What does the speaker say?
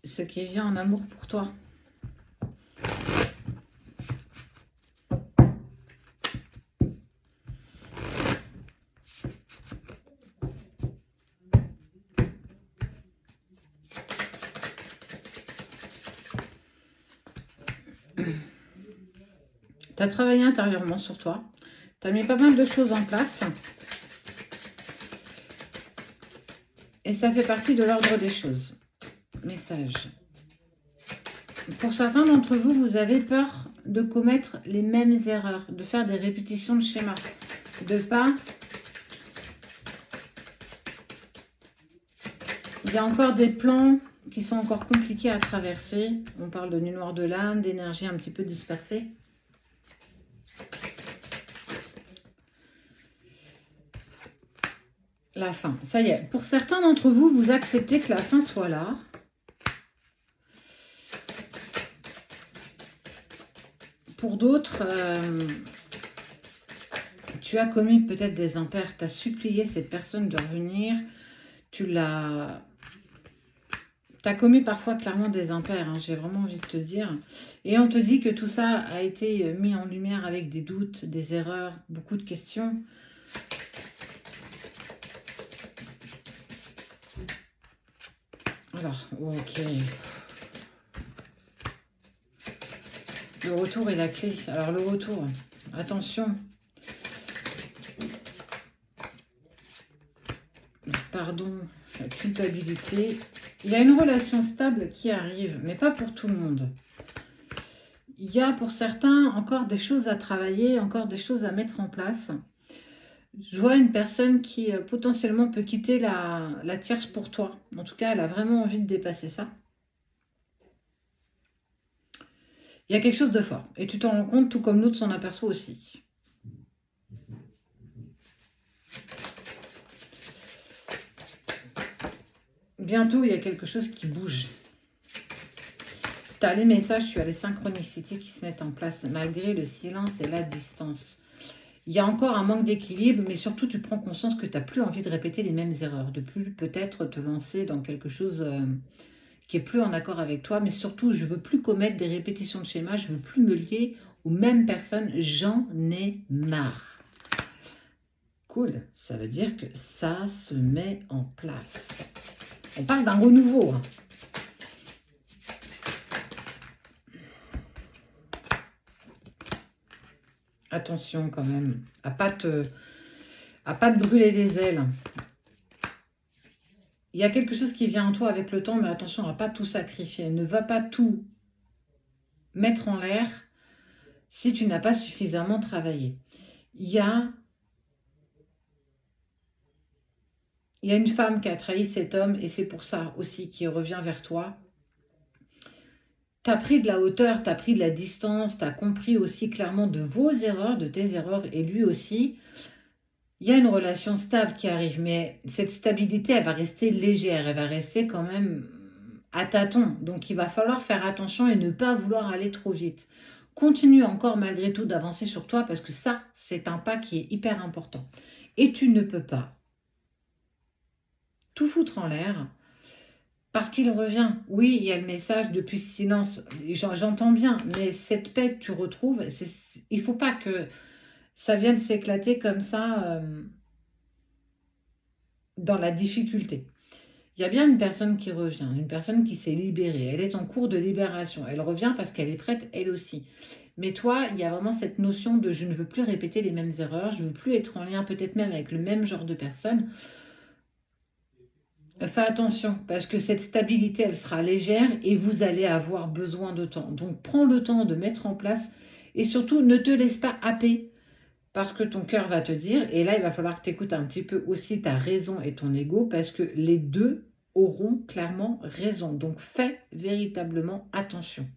ce qui vient en amour pour toi. Tu as travaillé intérieurement sur toi. Tu as mis pas mal de choses en place. Et ça fait partie de l'ordre des choses. Message. Pour certains d'entre vous, vous avez peur de commettre les mêmes erreurs, de faire des répétitions de schémas, de pas... Il y a encore des plans qui sont encore compliqués à traverser. On parle de nuit noire de l'âme, d'énergie un petit peu dispersée. La fin, ça y est. Pour certains d'entre vous, vous acceptez que la fin soit là. Pour d'autres, tu as commis peut-être des impairs. Tu as supplié cette personne de revenir. Tu l'as... Tu as commis parfois clairement des impairs, hein, j'ai vraiment envie de te dire. Et on te dit que tout ça a été mis en lumière avec des doutes, des erreurs, beaucoup de questions. Alors, ok. Le retour est la clé. Alors, le retour, attention. Pardon, la culpabilité. Il y a une relation stable qui arrive, mais pas pour tout le monde. Il y a pour certains encore des choses à travailler, encore des choses à mettre en place. Je vois une personne qui potentiellement peut quitter la tierce pour toi. En tout cas, elle a vraiment envie de dépasser ça. Il y a quelque chose de fort. Et tu t'en rends compte, tout comme l'autre s'en aperçoit aussi. Bientôt, il y a quelque chose qui bouge. Tu as les messages, tu as les synchronicités qui se mettent en place, malgré le silence et la distance. Il y a encore un manque d'équilibre, mais surtout, tu prends conscience que tu n'as plus envie de répéter les mêmes erreurs, de plus peut-être te lancer dans quelque chose qui est plus en accord avec toi, mais surtout, je veux plus commettre des répétitions de schémas, je veux plus me lier aux mêmes personnes, j'en ai marre. Cool, ça veut dire que ça se met en place. On parle d'un renouveau. Hein. Attention quand même, à pas te brûler les ailes. Il y a quelque chose qui vient en toi avec le temps, mais attention à ne pas tout sacrifier. Ne va pas tout mettre en l'air si tu n'as pas suffisamment travaillé. Il y a une femme qui a trahi cet homme et c'est pour ça aussi qu'il revient vers toi. Tu as pris de la hauteur, tu as pris de la distance, tu as compris aussi clairement de vos erreurs, de tes erreurs et lui aussi. Il y a une relation stable qui arrive, mais cette stabilité, elle va rester légère, elle va rester quand même à tâtons. Donc, il va falloir faire attention et ne pas vouloir aller trop vite. Continue encore malgré tout d'avancer sur toi parce que ça, c'est un pas qui est hyper important. Et tu ne peux pas tout foutre en l'air parce qu'il revient. Oui, il y a le message depuis ce silence. J'entends bien, mais cette paix que tu retrouves, il ne faut pas que ça vienne s'éclater comme ça dans la difficulté. Il y a bien une personne qui revient, une personne qui s'est libérée. Elle est en cours de libération. Elle revient parce qu'elle est prête, elle aussi. Mais toi, il y a vraiment cette notion de je ne veux plus répéter les mêmes erreurs, je ne veux plus être en lien peut-être même avec le même genre de personne. Fais attention, parce que cette stabilité, elle sera légère et vous allez avoir besoin de temps. Donc, prends le temps de mettre en place et surtout, ne te laisse pas happer parce que ton cœur va te dire, et là, il va falloir que tu écoutes un petit peu aussi ta raison et ton ego parce que les deux auront clairement raison. Donc, fais véritablement attention.